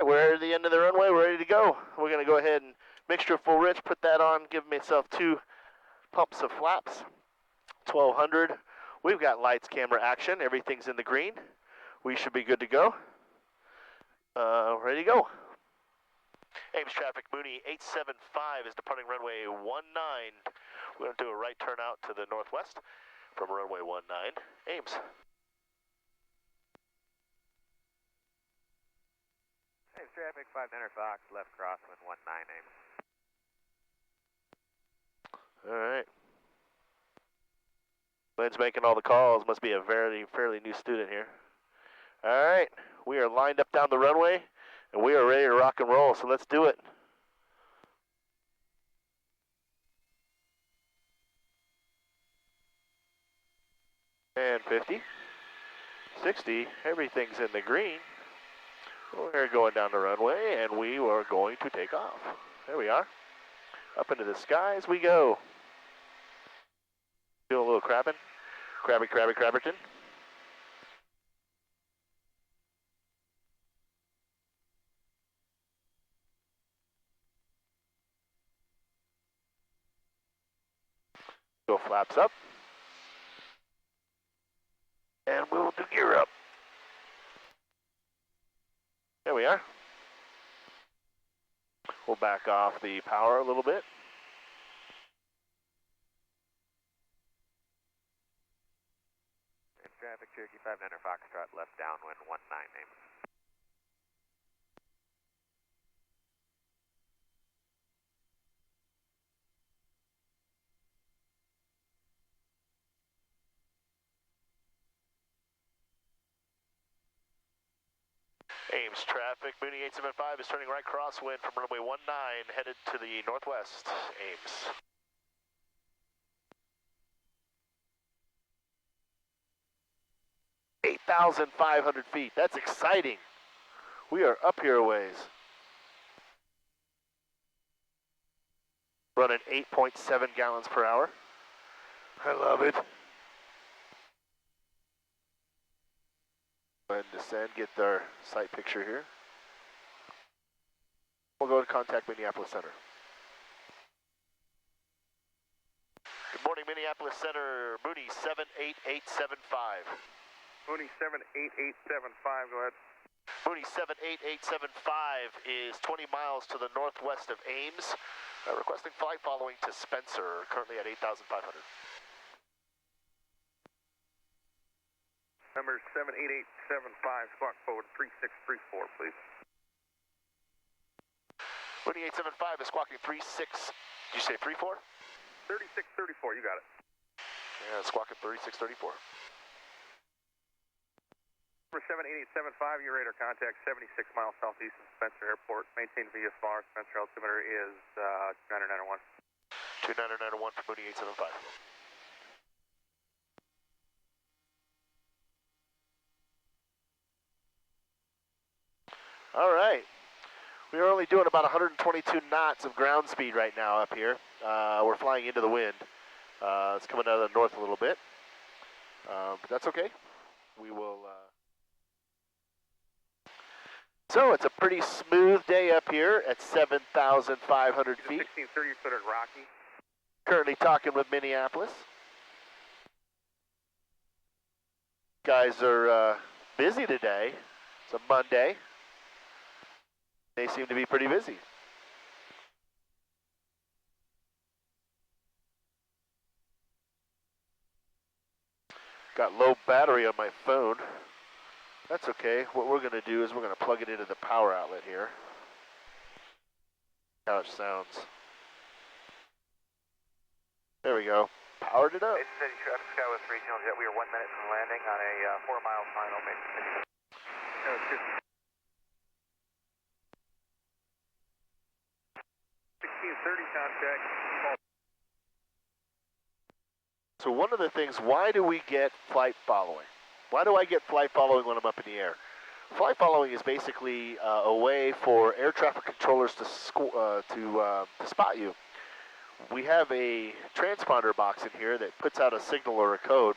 we're at the end of the runway. We're ready to go. We're going to go ahead and mixture full rich, put that on, give myself 2 pumps of flaps. 1200. We've got lights, camera, action. Everything's in the green. We should be good to go. Ready to go. Ames traffic, Mooney 875 is departing runway 19. We're going to do a right turn out to the northwest from runway 19. Ames. Ames traffic, 500 Fox, left crosswind 19 Ames. All right. Lynn's making all the calls. Must be a fairly new student here. All right, we are lined up down the runway, and we are ready to rock and roll, so let's do it. And 50, 60, everything's in the green. We're going down the runway, and we are going to take off. There we are. Up into the sky as we go. Doing a little crabbing. Crabberton. Go flaps up. And we'll do gear up. There we are. We'll back off the power a little bit. Traffic, Cherokee 500 Foxtrot, left downwind 19 Ames. Ames traffic, Mooney 875 is turning right crosswind from runway 19, headed to the northwest. Ames. $8,500 feet. That's exciting. We are up here a ways. Running 8.7 gallons per hour. I love it. Go ahead and descend, get our sight picture here. We'll go to contact Minneapolis Center. Good morning, Minneapolis Center. Mooney 78875. Mooney 78875, go ahead. Mooney 78875 is 20 miles to the northwest of Ames. Requesting flight following to Spencer, currently at 8,500. Number 78875, squawk forward 3634, please. Mooney 875 is squawking 36, did you say 34? 3634, you got it. Yeah, squawking 3634. Number 78875, your radar contact 76 miles southeast of Spencer Airport. Maintain VFR, Spencer altimeter is 2901. 2901 for Mooney 875. All right. We are only doing about 122 knots of ground speed right now up here. We're flying into the wind. It's coming out of the north a little bit. But that's okay. We will... So it's a pretty smooth day up here at 7,500 feet. 1630 footed Rocky. Currently talking with Minneapolis. Guys are busy today. It's a Monday. They seem to be pretty busy. Got low battery on my phone. That's okay. What we're going to do is we're going to plug it into the power outlet here. How it sounds. There we go. Powered it up. It's steady traffic, Skywest Regional Jet. We are 1 minute from landing on a 4-mile final. 1630 contact. So one of the things, why do we get flight following? Why do I get flight following when I'm up in the air? Flight following is basically a way for air traffic controllers to spot you. We have a transponder box in here that puts out a signal or a code.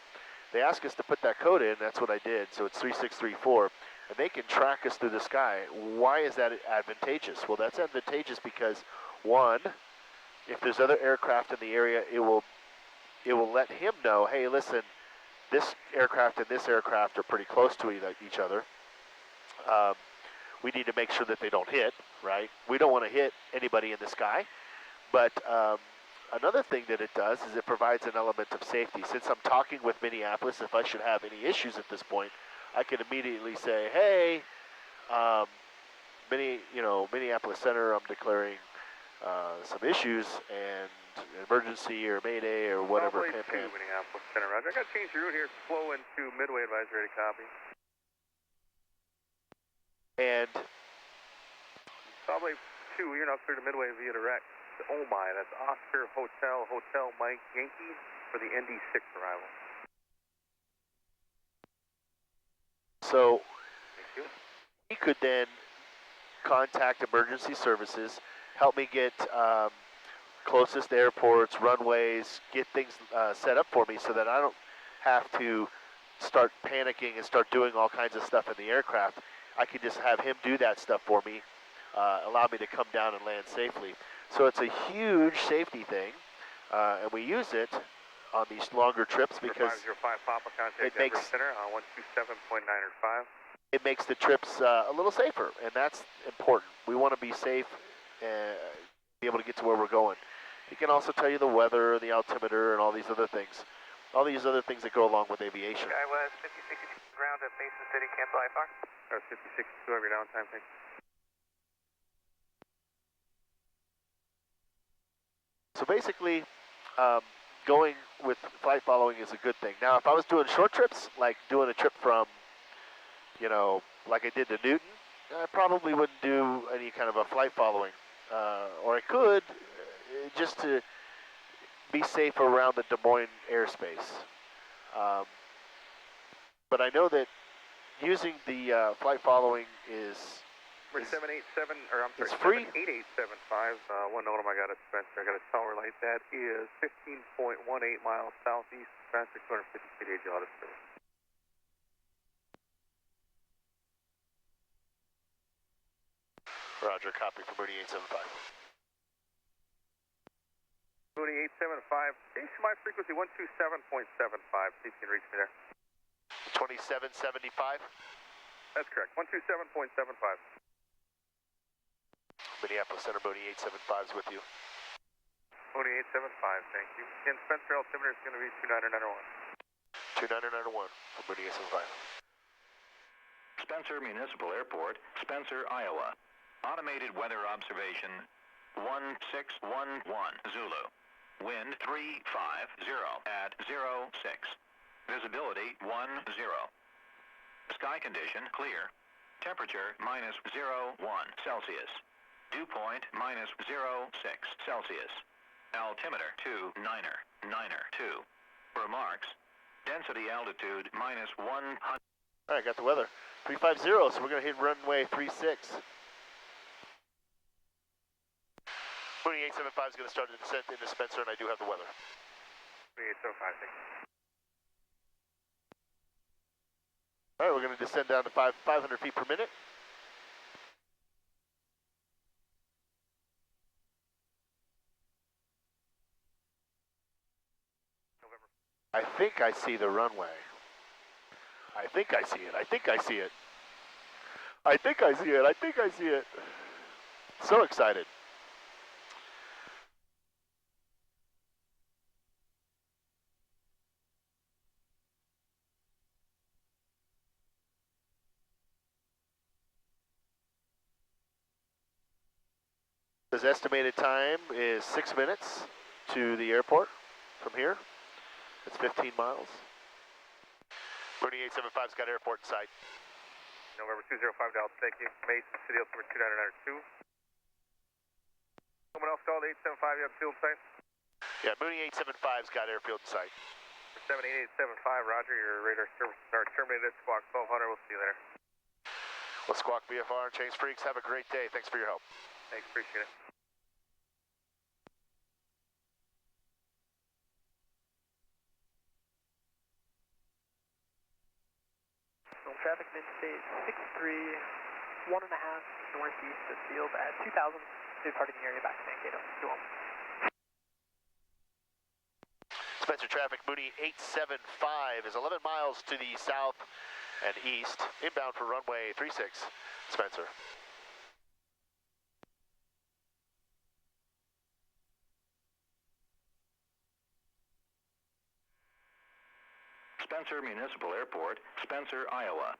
They ask us to put that code in, that's what I did, so it's 3634. and they can track us through the sky. Why is that advantageous? Well, that's advantageous because, one, if there's other aircraft in the area, it will let him know, hey, listen, this aircraft and this aircraft are pretty close to each other. We need to make sure that they don't hit, right? We don't want to hit anybody in the sky. But another thing that it does is it provides an element of safety. Since I'm talking with Minneapolis, if I should have any issues at this point, I can immediately say, hey, Minneapolis Center, I'm declaring some issues and emergency or mayday or whatever. Probably 2 Minneapolis Center, Roger. I got to change the route here. Flow into Midway advisory to copy. And probably 2. You're now clear to Midway via direct. Oh my, that's Oscar Hotel Mike Yankee for the ND6 arrival. So he could then contact emergency services, help me get closest airports, runways, get things set up for me so that I don't have to start panicking and start doing all kinds of stuff in the aircraft. I can just have him do that stuff for me, allow me to come down and land safely. So it's a huge safety thing, and we use it on these longer trips because 505 Papa, contact Denver Center on 127.905. It makes the trips a little safer, and that's important. We want to be safe and be able to get to where we're going. It can also tell you the weather, the altimeter, and all these other things. All these other things that go along with aviation. I was 56 ground at Basin City, cancel IFR. 56, 2 every downtime, thanks. So basically, going with flight following is a good thing. Now, if I was doing short trips, like doing a trip from, like I did to Newton, I probably wouldn't do any kind of a flight following. Or I could, just to be safe around the Des Moines airspace. But I know that using the flight following is 787, or I'm sorry, it's free. 78875. One note I got at Spencer. I got a tower light. That is 15.18 miles southeast Spencer, 250 feet AJ auto service. Roger, copy for Mooney 875. Mooney 875. Station my frequency 127.75. See if you can reach me there. 2775. That's correct. 127.75. Minneapolis Center, Mooney 875 is with you. Mooney 875, thank you. And Spencer altimeter is going to be 29901. 29901 for Mooney 875. Spencer Municipal Airport, Spencer, Iowa. Automated weather observation 1611 Zulu. Wind 350 at 06. Visibility 10. Sky condition clear. Temperature -01 Celsius. Dew point -06 Celsius. Altimeter 2 Remarks. Density altitude -100. All right, got the weather. 350, so we're going to hit runway 36. Mooney 875 is going to start a descent into Spencer, and I do have the weather. Mooney 875, thank you. All right, we're going to descend down to 500 feet per minute. I think I see the runway. I think I see it. I think I see it. I think I see it. I think I see it. So excited. His estimated time is 6 minutes to the airport from here. It's 15 miles. Mooney 875's got airport in sight. November 205 Dallas, thank you. Mason City altimeter 29902. Someone else called 875, you have field sight? Yeah, Mooney 875's got airfield in sight. 78875, Roger, your radar services are terminated. Squawk 1200, we'll see you later. Well, Squawk VFR and Chase Freaks, have a great day. Thanks for your help. Thanks, appreciate it. Traffic mid-state 63, 1.5 northeast of field at 2,000. Departing the area back to Mankato. Go on. Spencer traffic, Mooney 875 is 11 miles to the south and east, inbound for runway 36, Spencer. Spencer Municipal Airport, Spencer, Iowa.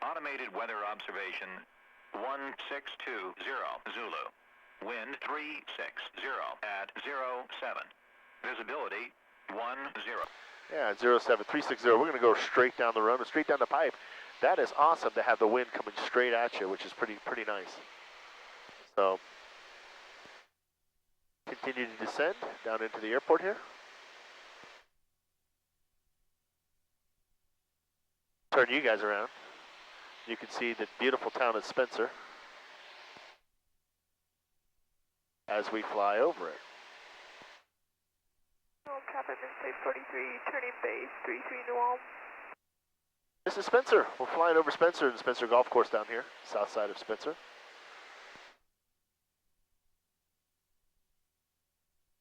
Automated weather observation 1620 Zulu. Wind 360 at 07. Visibility 10. Yeah, 07360. We're going to go straight down the road, straight down the pipe. That is awesome to have the wind coming straight at you, which is pretty nice. So, continue to descend down into the airport here. Turn you guys around. You can see the beautiful town of Spencer as we fly over it. Traffic State 43, turning base 33 New Ulm. This is Spencer. We're flying over Spencer, the Spencer Golf Course down here, south side of Spencer.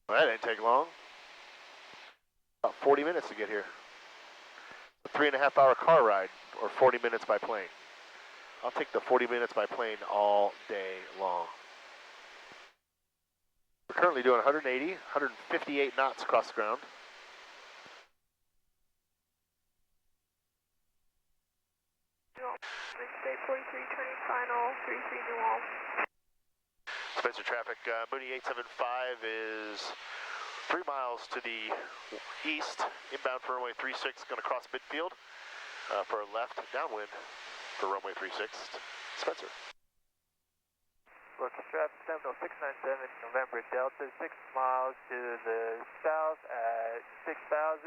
Well, that didn't take long. About 40 minutes to get here. A 3.5-hour car ride, or 40 minutes by plane. I'll take the 40 minutes by plane all day long. We're currently doing 180, 158 knots across the ground. State 43, turning final 33 New Ulm. Spencer traffic, Mooney 875 is 3 miles to the east, inbound for runway 36, going to cross midfield for a left downwind for runway 36, Spencer. Rookie strap 70697 November Delta, 6 miles to the south at 6,000,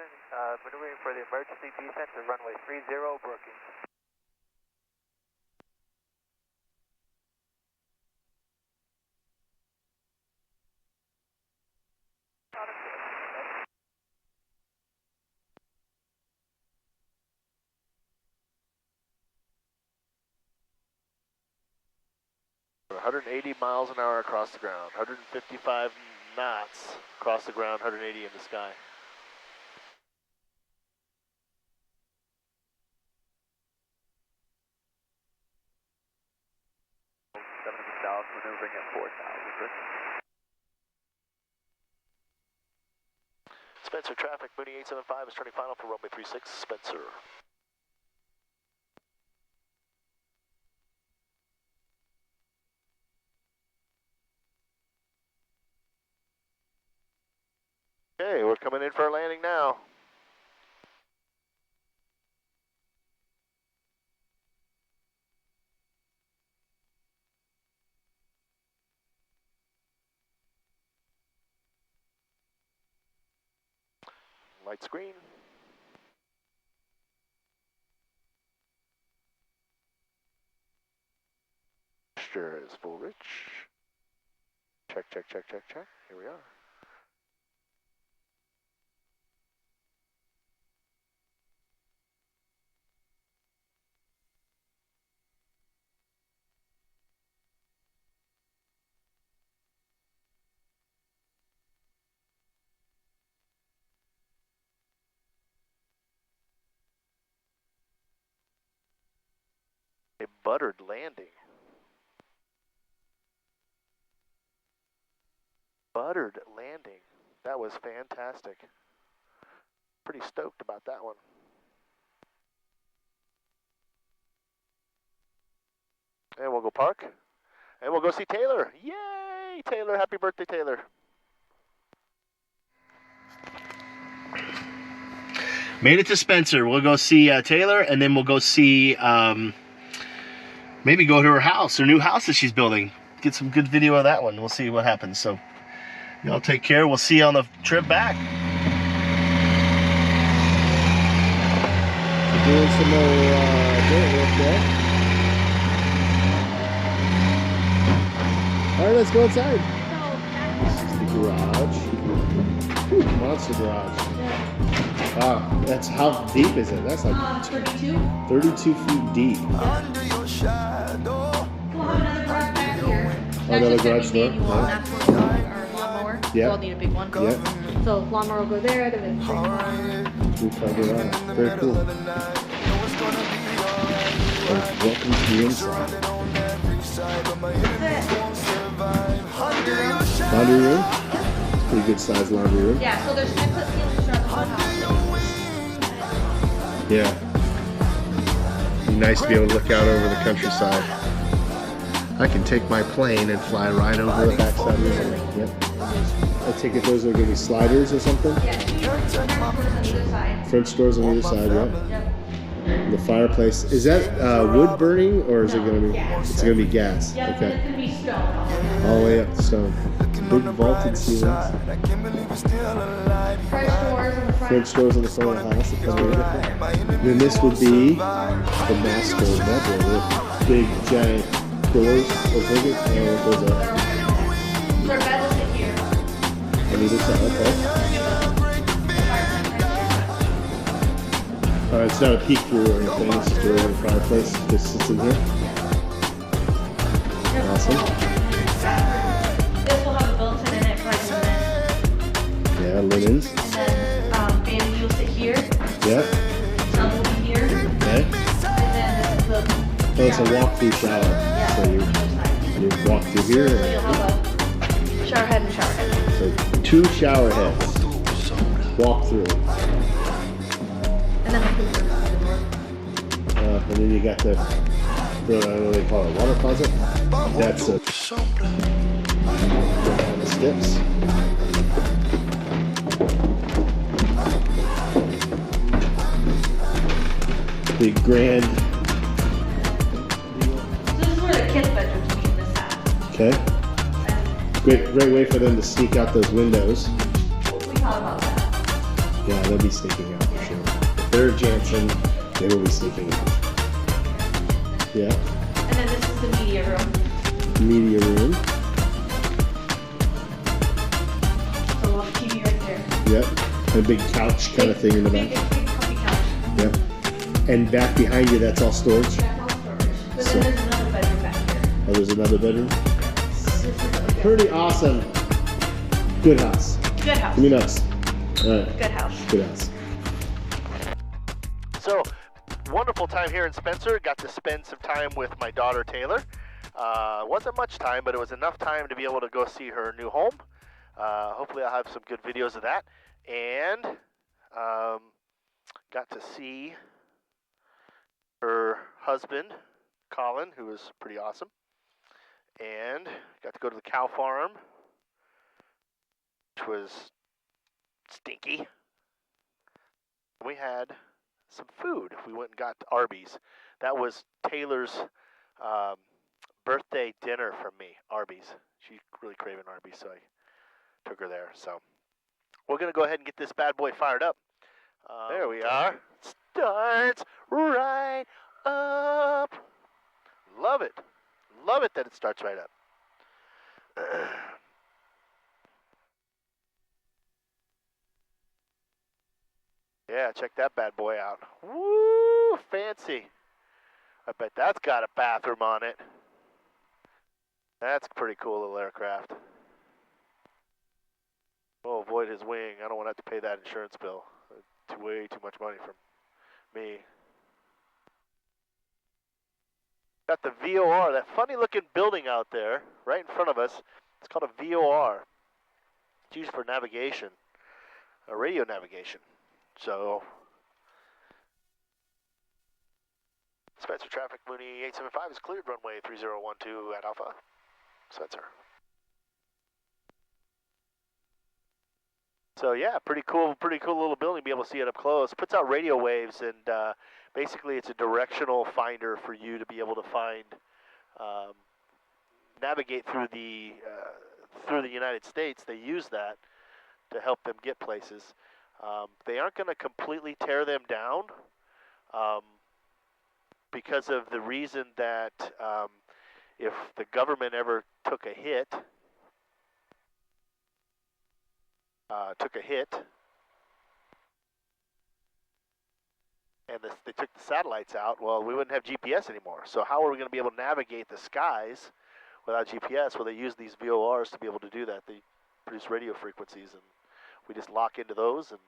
maneuvering for the emergency descent to runway 30 Brookings. We're 180 miles an hour across the ground, 155 knots across the ground, 180 in the sky. South, maneuvering at 4,000. Spencer traffic, Mooney 875 is turning final for runway 36, Spencer. Okay, we're coming in for our landing now. Light screen. Sure is full rich. Check, check, check, check, check. Here we are. A buttered landing. Buttered landing. That was fantastic. Pretty stoked about that one. And we'll go park. And we'll go see Tayler. Yay, Tayler. Happy birthday, Tayler. Made it to Spencer. We'll go see Tayler, and then we'll go see, maybe go to her house, her new house that she's building. Get some good video of that one. We'll see what happens. So, y'all take care. We'll see you on the trip back. Doing some more dirt work there. All right, let's go inside. This is the garage. Whew, monster garage. Wow, that's how deep is it? That's like 32 feet deep. Under your shadow. another just gonna garage be door. manual, natural or lawnmower. Yeah. So I'll need a big one. Yeah. So lawnmower will go there, then the big one. We cover that. Very cool. And welcome to the inside. Laundry room. It's pretty good sized laundry room. Yeah, so there's 10-foot ceilings throughout the whole house. Yeah. Be nice to be able to look out over the countryside. I can take my plane and fly right over the backside of the building. Yep. I take it those are going to be sliders or something? Yeah, French doors on either side, yeah. Yep. The fireplace. Is that wood burning or is it going to be? Gas. It's going to be gas. Yep, Okay. it's going to be stone. All the way up to stone. Big vaulted ceilings. French doors on the front. French doors on the front of the house. Then this would be the master bedroom with big giant doors. Those are. Their bed will sit here. On either side, okay. It's not a peek through or anything. It's just a regular fireplace. Just sits in here. Awesome. This will have a built-in in it for like linen. Yeah, linens. And then Fanny will sit here. Yeah. Some will be here. Okay. And then this is the It's a walk-through shower. Yeah. So you walk through here. So you'll have a shower head and shower head. So 2 shower heads. Walk through. And then the poop room on the door. And then you got the, I don't know what they call it, water closet. That's the steps. The grand. So this is where the kids' bedrooms meet in this house. Okay. And Great way for them to sneak out those windows. we thought about that. Yeah, they'll be sneaking out for sure. If they're Jansen, they will be sneaking out. Yeah. And then this is the media room. Media room. So we'll have a TV right there. Yep. A big couch kind of thing in the Big, back. big comfy couch. Yep. And back behind you, that's all storage. That's all storage. But then there's another bedroom back here. Oh, there's another bedroom. This is the Pretty awesome. Good house. good house. Give me nuts. All right. Good house. Good house. So, wonderful time here in Spencer. Got to spend some time with my daughter Taylor. Wasn't much time, but it was enough time to be able to go see her new home. Hopefully I'll have some good videos of that. And got to see her husband, Colin, who was pretty awesome. And got to go to the cow farm, which was stinky. We had some food. We went and got Arby's. That was Taylor's birthday dinner from me, Arby's. She's really craving Arby's, so I took her there. So we're going to go ahead and get this bad boy fired up. There we are. Starts right up. Love it. Love it that it starts right up. Yeah, check that bad boy out. Woo, fancy. I bet that's got a bathroom on it. That's a pretty cool little aircraft. We'll avoid his wing. I don't want to have to pay that insurance bill. Way too much money from me. Got the VOR, that funny looking building out there, right in front of us. It's called a VOR. It's used for navigation, radio navigation. So, Spencer traffic, Mooney 875 is cleared, runway 3012 at Alpha. Spencer. So yeah, pretty cool little building, be able to see it up close. Puts out radio waves, and basically it's a directional finder for you to be able to find, navigate through the United States. They use that to help them get places. They aren't going to completely tear them down because of the reason that if the government ever took a hit, and they took the satellites out, well, we wouldn't have GPS anymore. So how are we going to be able to navigate the skies without GPS. Well, they use these VORs to be able to do that. They produce radio frequencies, and we just lock into those, and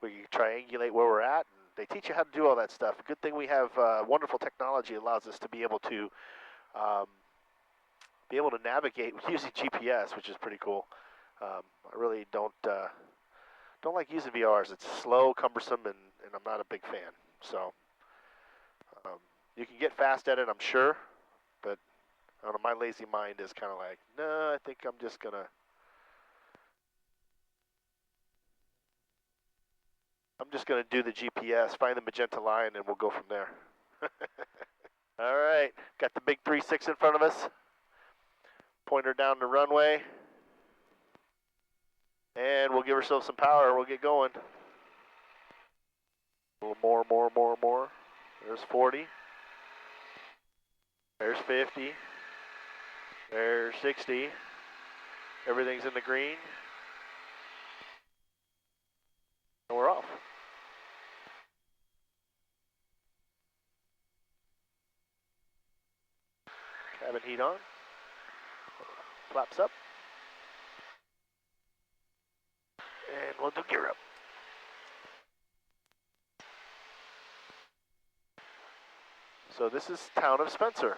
we can triangulate where we're at. And they teach you how to do all that stuff. Good thing we have wonderful technology allows us to be able to navigate using GPS, which is pretty cool. I really don't like using VRs. It's slow, cumbersome, and I'm not a big fan. So you can get fast at it, I'm sure, but I don't know, my lazy mind is kind of like, no, I think I'm just gonna do the GPS, find the magenta line, and we'll go from there. All right, got the big 3.6 in front of us. Pointer down the runway. And we'll give ourselves some power. We'll get going. A little more. There's 40. There's 50. There's 60. Everything's in the green. And we're off. Cabin heat on. Flaps up. And we'll do gear up. So this is town of Spencer.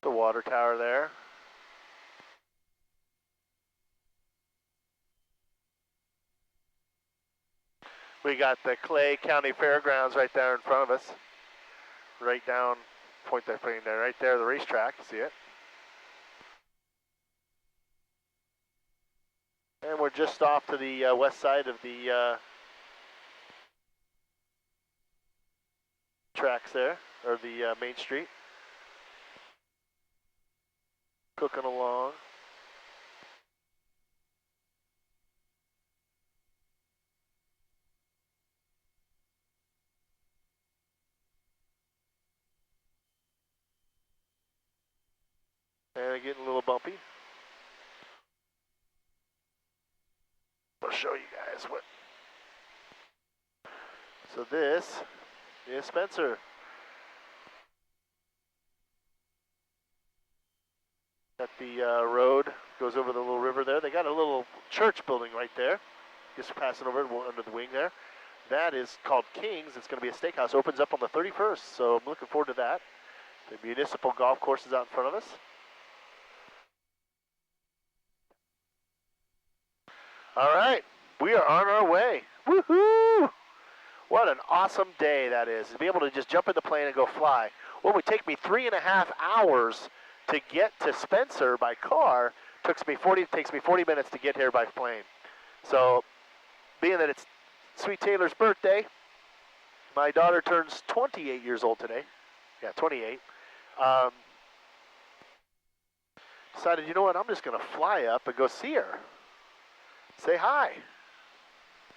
The water tower there. We got the Clay County Fairgrounds right there in front of us. Right down, point that plane there, right there, the racetrack, see it? And we're just off to the west side of the tracks there, or the main street. Cooking along. And getting a little bumpy. I'll show you guys what. So this is Spencer. Got the road, goes over the little river there. They got a little church building right there. Just passing over under the wing there. That is called King's. It's going to be a steakhouse. Opens up on the 31st, so I'm looking forward to that. The municipal golf course is out in front of us. All right, we are on our way. Woohoo! What an awesome day that is, to be able to just jump in the plane and go fly. What would take me 3.5 hours to get to Spencer by car takes me 40 minutes to get here by plane. So, being that it's sweet Taylor's birthday, my daughter turns 28 years old today. Yeah, 28. Decided, you know what, I'm just going to fly up and go see her. Say hi.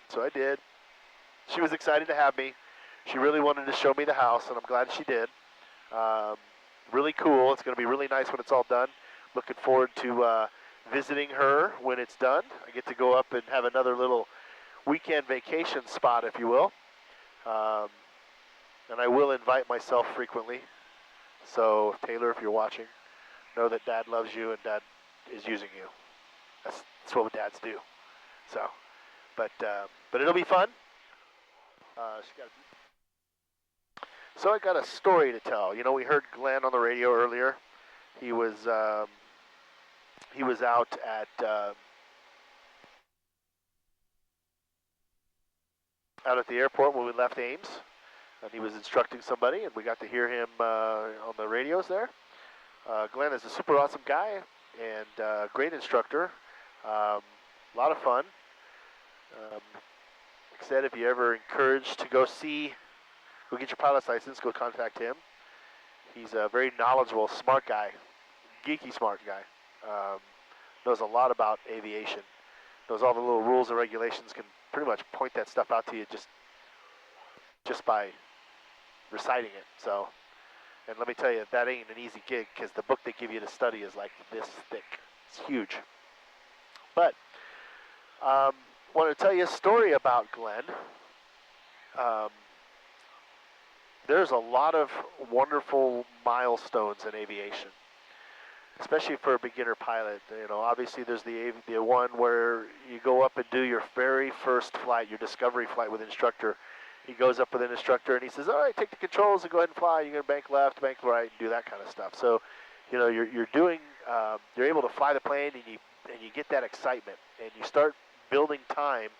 So I did. She was excited to have me. She really wanted to show me the house, and I'm glad she did. Really cool. It's going to be really nice when it's all done. Looking forward to visiting her when it's done. I get to go up and have another little weekend vacation spot, if you will. And I will invite myself frequently. So, Taylor, if you're watching, know that Dad loves you and Dad is using you. That's what dads do. So, but it'll be fun. So I got a story to tell. You know, we heard Glenn on the radio earlier. He was out at the airport when we left Ames, and he was instructing somebody, and we got to hear him on the radios there. Glenn is a super awesome guy and great instructor. A lot of fun. Like I said, if you're ever encouraged to go get your pilot's license, go contact him. He's a very knowledgeable, smart guy, geeky smart guy. Knows a lot about aviation. Knows all the little rules and regulations, can pretty much point that stuff out to you just by reciting it. So, and let me tell you, that ain't an easy gig, because the book they give you to study is like this thick. It's huge. But want to tell you a story about Glenn. There's a lot of wonderful milestones in aviation, especially for a beginner pilot. You know, obviously there's the one where you go up and do your very first flight, your discovery flight with an instructor. He goes up with an instructor and he says, all right, take the controls and go ahead and fly. You're going to bank left, bank right, and do that kind of stuff. So, you know, you're doing, you're able to fly the plane, and you get that excitement, and you start building time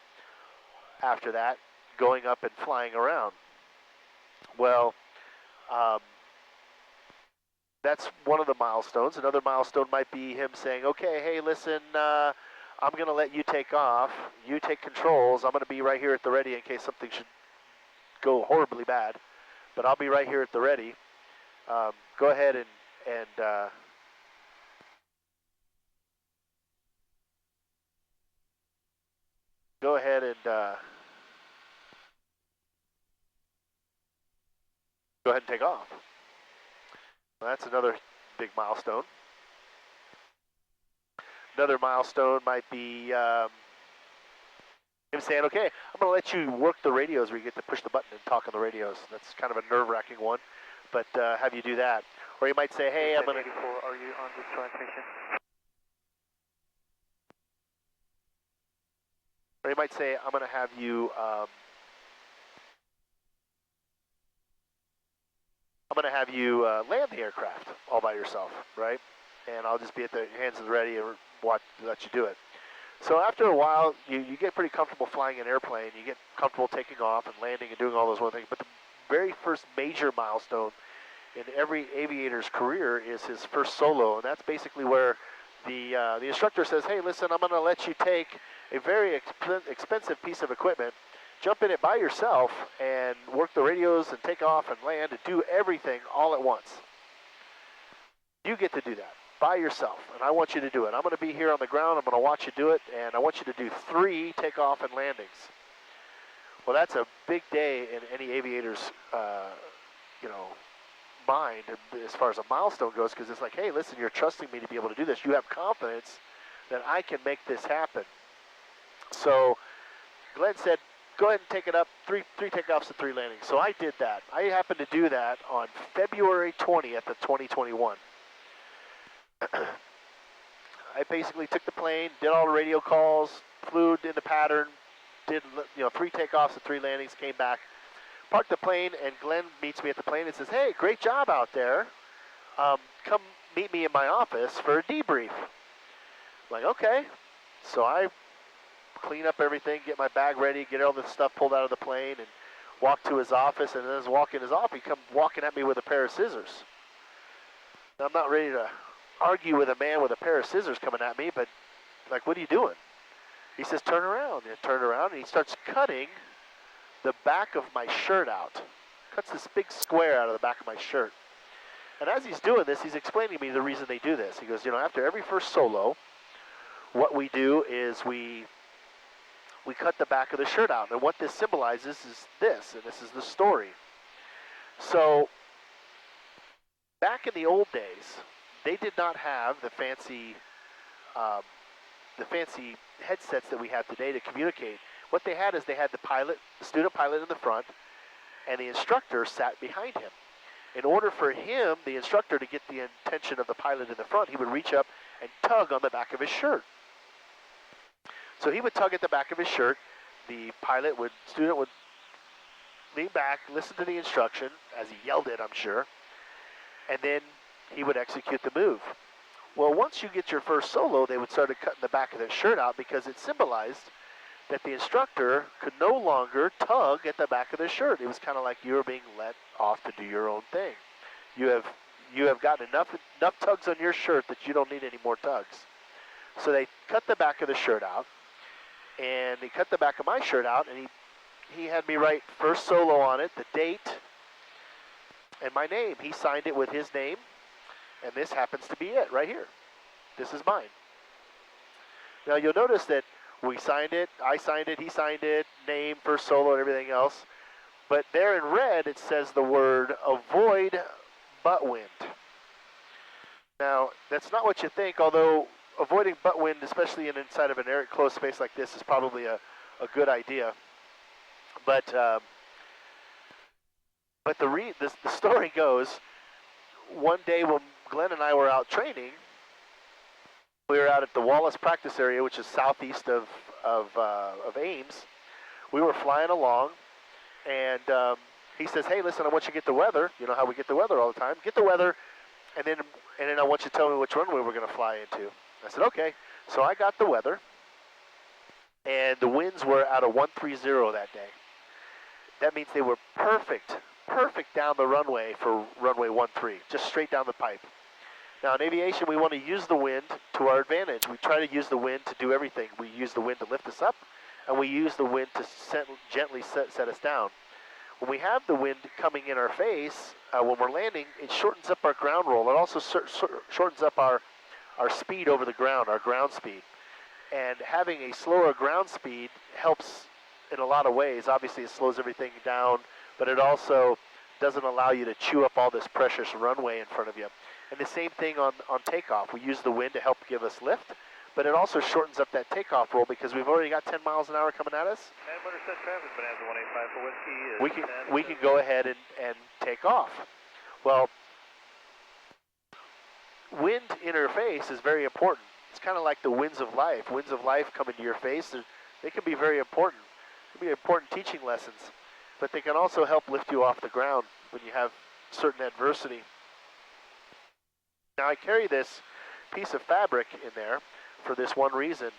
after that, going up and flying around. Well, that's one of the milestones. Another milestone might be him saying, okay, hey, listen, I'm going to let you take off. You take controls. I'm going to be right here at the ready in case something should go horribly bad. But I'll be right here at the ready. Go ahead and go ahead and take off. Well, that's another big milestone. Another milestone might be him saying, okay, I'm going to let you work the radios where you get to push the button and talk on the radios. That's kind of a nerve-wracking one, but have you do that. Or you might say, hey, I'm going to... Are you on this transmission? Or you might say, I'm going to have you... land the aircraft all by yourself, right? And I'll just be at the hands of the ready and let you do it. So after a while, you get pretty comfortable flying an airplane. You get comfortable taking off and landing and doing all those one things. But the very first major milestone in every aviator's career is his first solo, and that's basically where the instructor says, hey, listen, I'm going to let you take a very expensive piece of equipment, jump in it by yourself, and work the radios and take off and land and do everything all at once. You get to do that by yourself, and I want you to do it. I'm going to be here on the ground. I'm going to watch you do it, and I want you to do 3 takeoff and landings. Well, that's a big day in any aviator's, mind as far as a milestone goes, because it's like, hey, listen, you're trusting me to be able to do this. You have confidence that I can make this happen. So Glenn said, go ahead and take it up, three takeoffs and 3 landings. So I did that. I happened to do that on February 20th of 2021. I basically took the plane, did all the radio calls, flew in the pattern, did 3 takeoffs and 3 landings, came back, parked the plane, and Glenn meets me at the plane and says, hey, great job out there. Come meet me in my office for a debrief. I'm like, okay. So I clean up everything, get my bag ready, get all the stuff pulled out of the plane, and walk to his office. And as I walk in his office, he comes walking at me with a pair of scissors. Now, I'm not ready to argue with a man with a pair of scissors coming at me, but like, what are you doing? He says, turn around. And I turned around, and he starts cutting the back of my shirt out. Cuts this big square out of the back of my shirt. And as he's doing this, he's explaining to me the reason they do this. He goes, after every first solo, what we do is we cut the back of the shirt out. And what this symbolizes is this, and this is the story. So back in the old days, they did not have the fancy headsets that we have today to communicate. What they had is they had the student pilot in the front, and the instructor sat behind him. In order for him, the instructor, to get the attention of the pilot in the front, he would reach up and tug on the back of his shirt. So he would tug at the back of his shirt. The student would lean back, listen to the instruction, as he yelled it, I'm sure, and then he would execute the move. Well, once you get your first solo, they would start cutting the back of their shirt out because it symbolized that the instructor could no longer tug at the back of the shirt. It was kind of like you were being let off to do your own thing. You have gotten enough tugs on your shirt that you don't need any more tugs. So they cut the back of the shirt out, and he cut the back of my shirt out, and he had me write first solo on it, the date, and my name. He signed it with his name, and this happens to be it right here. This is mine. Now you'll notice that we signed it, I signed it, he signed it, name, first solo, and everything else. But there in red, it says the word avoid butt wind. Now, that's not what you think, although avoiding butt wind, especially inside of an air closed space like this, is probably a good idea. But the story goes, one day when Glenn and I were out training, we were out at the Wallace practice area, which is southeast of Ames. We were flying along, and he says, "Hey, listen, I want you to get the weather. You know how we get the weather all the time. Get the weather, and then I want you to tell me which runway we're going to fly into." I said, "Okay." So I got the weather, and the winds were out of 130 that day. That means they were perfect down the runway for runway 13, just straight down the pipe. Now in aviation, we want to use the wind to our advantage. We try to use the wind to do everything. We use the wind to lift us up, and we use the wind to gently set us down. When we have the wind coming in our face, when we're landing, it shortens up our ground roll. It also shortens up our speed over the ground, our ground speed. And having a slower ground speed helps in a lot of ways. Obviously, it slows everything down, but it also doesn't allow you to chew up all this precious runway in front of you. And the same thing on takeoff. We use the wind to help give us lift, but it also shortens up that takeoff roll because we've already got 10 miles an hour coming at us. And motor set traffic, Bonanza 185 for Whiskey is we can go ahead and take off. Well, wind in our face is very important. It's kind of like the winds of life. Winds of life come into your face. They can be very important. They can be important teaching lessons, but they can also help lift you off the ground when you have certain adversity. Now I carry this piece of fabric in there for this one reason.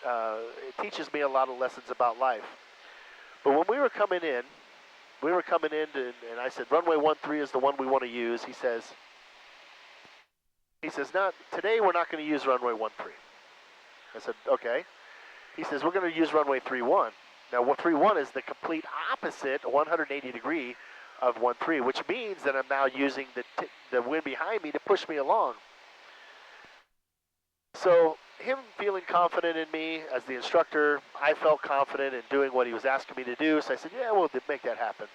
It teaches me a lot of lessons about life. But when we were coming in, and I said, runway 13 is the one we want to use. He says, "No, today we're not going to use runway 13. I said, "Okay." He says, "We're going to use runway 31. Now, 31 is the complete opposite, 180 degree of 13, which means that I'm now using the wind behind me to push me along. So him feeling confident in me as the instructor, I felt confident in doing what he was asking me to do. So I said, "Yeah, we'll make that happen."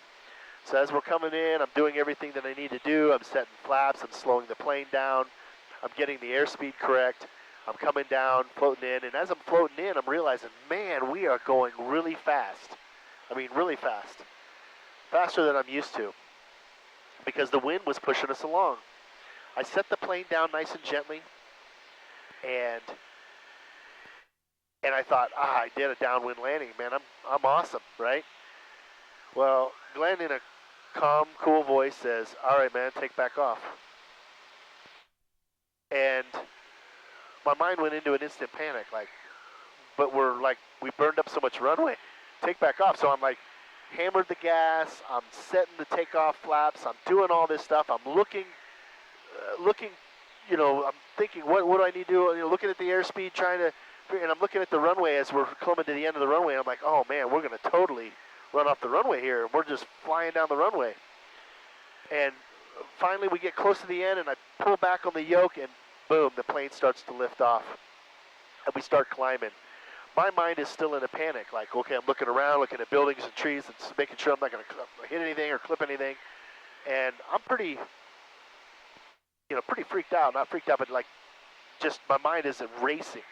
So as we're coming in, I'm doing everything that I need to do. I'm setting flaps. I'm slowing the plane down. I'm getting the airspeed correct. I'm coming down, floating in. And as I'm floating in, I'm realizing, man, we are going really fast. I mean, really fast. Faster than I'm used to. Because the wind was pushing us along. I set the plane down nice and gently. And I thought, I did a downwind landing, man. I'm awesome, right? Well, Glenn in a calm, cool voice says, "All right, man, take back off." And my mind went into an instant panic, but we burned up so much runway. Take back off. So I'm hammered the gas. I'm setting the takeoff flaps. I'm doing all this stuff. I'm looking, I'm thinking, what do I need to do? Looking at the airspeed, and I'm looking at the runway as we're coming to the end of the runway. I'm like, oh man, we're going to totally run off the runway here. We're just flying down the runway. And finally we get close to the end and I pull back on the yoke and boom, the plane starts to lift off. And we start climbing. My mind is still in a panic. Okay, I'm looking around, looking at buildings and trees and making sure I'm not going to hit anything or clip anything. And I'm pretty freaked out. Not freaked out, but just my mind isn't racing.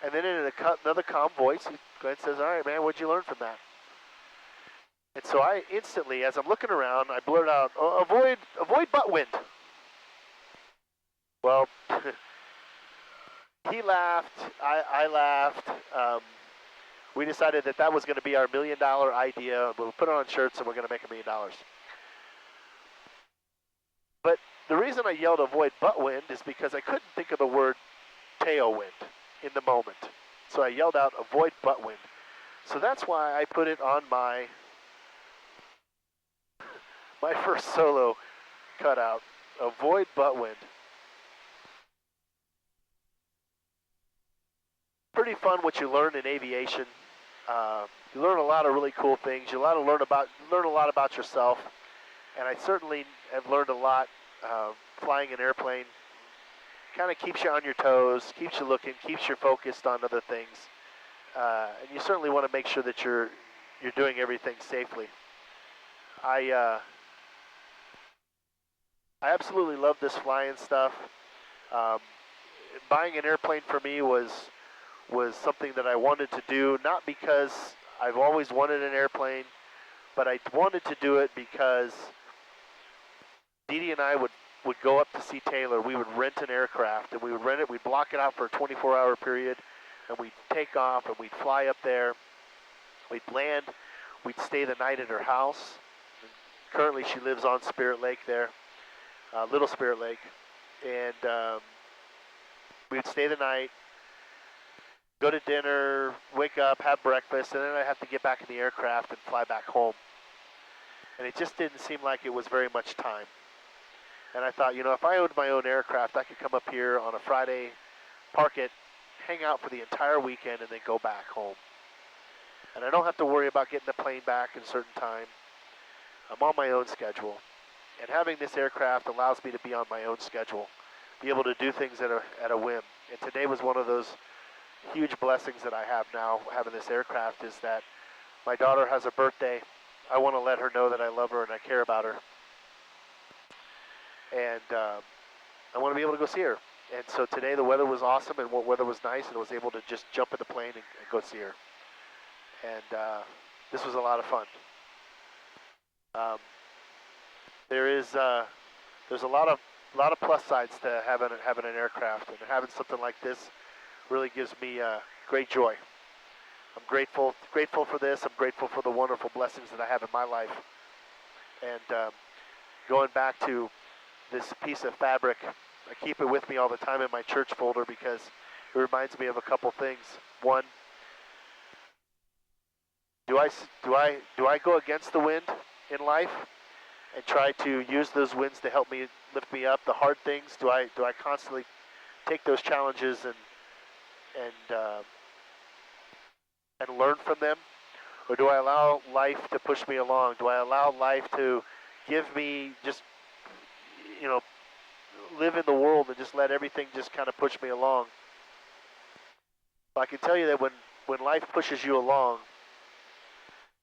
And then in another calm voice, Glenn says, "All right, man, what'd you learn from that?" And so I instantly, as I'm looking around, I blurt out, avoid butt wind. Well, he laughed, I laughed. We decided that was going to be our $1 million idea. We'll put it on shirts and we're going to make $1 million. But the reason I yelled avoid butt wind is because I couldn't think of the word tailwind in the moment. So I yelled out avoid butt wind. So that's why I put it on my first solo cutout, avoid butt wind. Pretty fun what you learn in aviation. You learn a lot of really cool things. You learn a lot about yourself. And I certainly have learned a lot flying an airplane. Kind of keeps you on your toes, keeps you looking, keeps you focused on other things. And you certainly want to make sure that you're doing everything safely. I absolutely love this flying stuff. buying an airplane for me was something that I wanted to do, not because I've always wanted an airplane, but I wanted to do it because Dee Dee and I would go up to see Tayler. We would rent an aircraft, and we would rent it. We'd block it out for a 24-hour period, and we'd take off, and we'd fly up there. We'd land. We'd stay the night at her house. Currently, she lives on Spirit Lake there, Little Spirit Lake, and we'd stay the night, go to dinner, wake up, have breakfast, and then I'd have to get back in the aircraft and fly back home. And it just didn't seem like it was very much time. And I thought, you know, if I owned my own aircraft, I could come up here on a Friday, park it, hang out for the entire weekend, and then go back home. And I don't have to worry about getting the plane back in a certain time. I'm on my own schedule. And having this aircraft allows me to be on my own schedule, be able to do things at a whim. And today was one of those huge blessings that I have now, having this aircraft, is that my daughter has a birthday. I want to let her know that I love her and I care about her. And I want to be able to go see her. And so today the weather was awesome, and weather was nice, and I was able to just jump in the plane and go see her. And this was a lot of fun. There's a lot of plus sides to having an aircraft, and having something like this really gives me great joy. I'm grateful for this. I'm grateful for the wonderful blessings that I have in my life. And going back to this piece of fabric, I keep it with me all the time in my church folder because it reminds me of a couple things. One, do I go against the wind in life and try to use those winds to help me lift me up? The hard things, do I constantly take those challenges and learn from them, or do I allow life to push me along? Do I allow life to give me just, you know, live in the world and just let everything just kind of push me along? But I can tell you that when life pushes you along,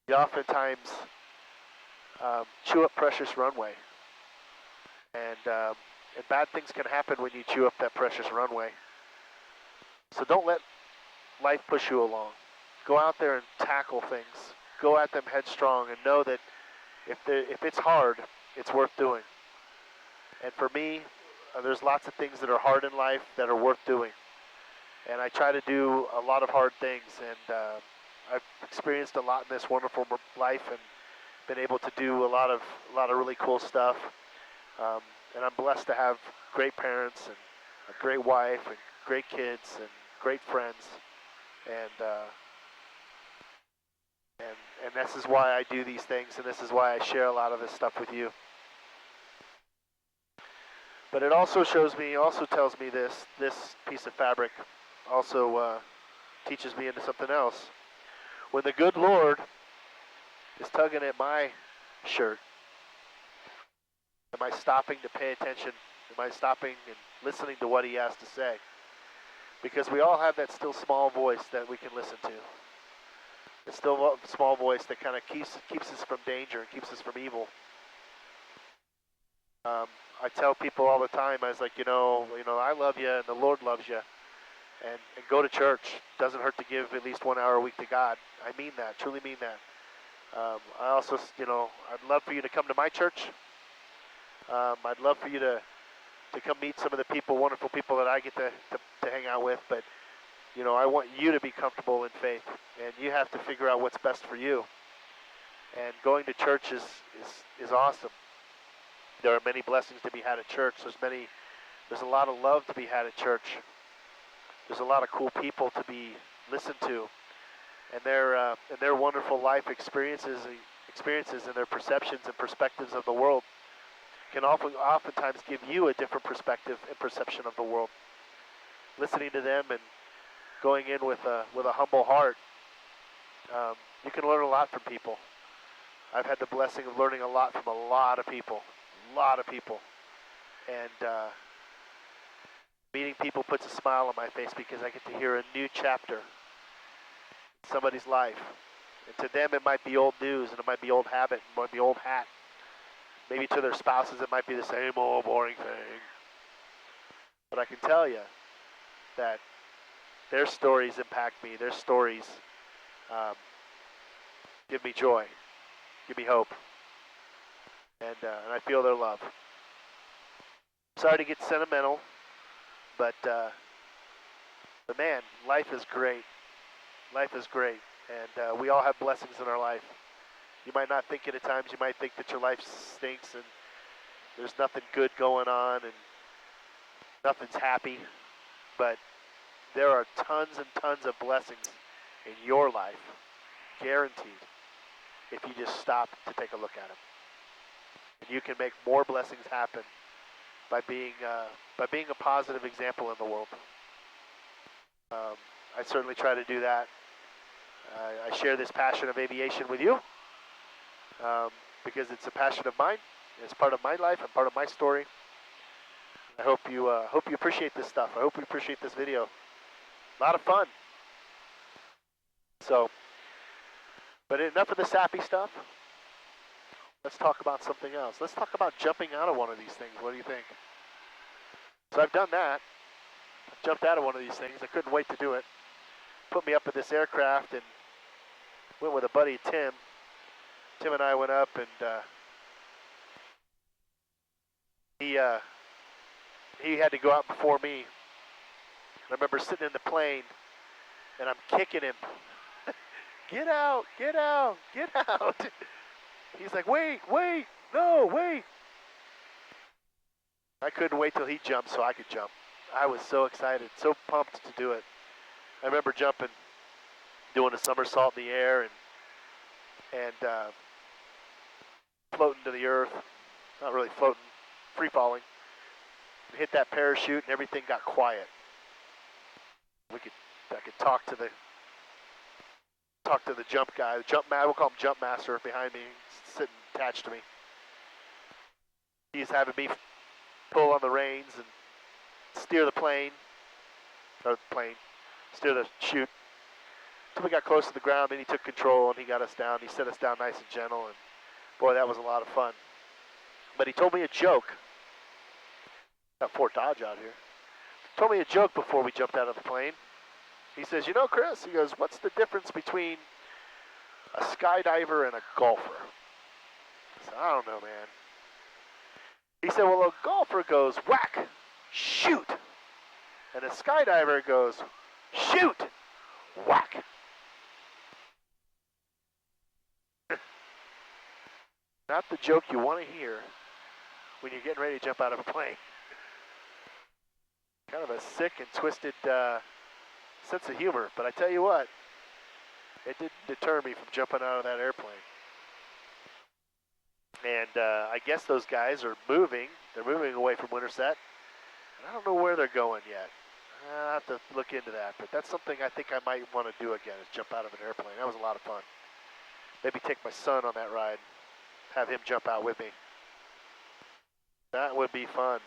you oftentimes chew up precious runway, and bad things can happen when you chew up that precious runway. So don't let life push you along. Go out there and tackle things. Go at them headstrong, and know that if it's hard, it's worth doing. And for me, there's lots of things that are hard in life that are worth doing. And I try to do a lot of hard things, and I've experienced a lot in this wonderful life, and been able to do a lot of really cool stuff. And I'm blessed to have great parents and a great wife and great kids and great friends. And this is why I do these things, and this is why I share a lot of this stuff with you. But it also tells me this piece of fabric also teaches me into something else. When the good Lord is tugging at my shirt, am I stopping to pay attention? Am I stopping and listening to what he has to say? Because we all have that still small voice that we can listen to. The still small voice that kind of keeps us from danger and keeps us from evil. I tell people all the time, I was like, you know, I love you and the Lord loves you. And go to church. Doesn't hurt to give at least 1 hour a week to God. I mean that, truly mean that. I also, I'd love for you to come to my church. I'd love for you to come meet some of the wonderful people that I get to hang out with. But, I want you to be comfortable in faith. And you have to figure out what's best for you. And going to church is awesome. There are many blessings to be had at church. There's a lot of love to be had at church. There's a lot of cool people to be listened to, and their wonderful life experiences and their perceptions and perspectives of the world can oftentimes give you a different perspective and perception of the world. Listening to them and going in with a humble heart, you can learn a lot from people. I've had the blessing of learning a lot from a lot of people, and meeting people puts a smile on my face because I get to hear a new chapter in somebody's life. And to them it might be old news, and it might be old habit, it might be old hat. Maybe to their spouses it might be the same old boring thing. But I can tell you that their stories impact me. Their stories give me joy, give me hope, and I feel their love. Sorry to get sentimental, but man, life is great. Life is great, and we all have blessings in our life. You might not think it at times. You might think that your life stinks and there's nothing good going on and nothing's happy, but there are tons and tons of blessings in your life, guaranteed, if you just stop to take a look at them. And you can make more blessings happen by being a positive example in the world. I certainly try to do that. I share this passion of aviation with you because it's a passion of mine. It's part of my life and part of my story. I hope you appreciate this stuff. I hope you appreciate this video. A lot of fun. So, but enough of the sappy stuff. Let's talk about something else. Let's talk about jumping out of one of these things. What do you think? So I've done that. I've jumped out of one of these things. I couldn't wait to do it. Put me up in this aircraft and went with a buddy, Tim. Tim and I went up, and he had to go out before me. I remember sitting in the plane, and I'm kicking him. Get out, get out, get out. He's like, wait, no, wait. I couldn't wait till he jumped so I could jump. I was so excited, so pumped to do it. I remember jumping, doing a somersault in the air and floating to the earth. Not really floating, free falling. Hit that parachute and everything got quiet. I could talk to the jump guy, we'll call him jump master behind me, sitting attached to me. He's having me pull on the reins and steer the plane, steer the chute. Until we got close to the ground, then he took control and he got us down. He set us down nice and gentle, and boy, that was a lot of fun. But he told me a joke. Got Fort Dodge out here. Told me a joke before we jumped out of the plane. He says, you know, Chris, he goes, what's the difference between a skydiver and a golfer? I said, I don't know, man. He said, well, a golfer goes whack, shoot. And a skydiver goes shoot, whack. Not the joke you want to hear when you're getting ready to jump out of a plane. Kind of a sick and twisted sense of humor, but I tell you what, it didn't deter me from jumping out of that airplane. And I guess those guys are moving. They're moving away from Winterset. And I don't know where they're going yet. I'll have to look into that, but that's something I think I might want to do again, is jump out of an airplane. That was a lot of fun. Maybe take my son on that ride, have him jump out with me. That would be fun.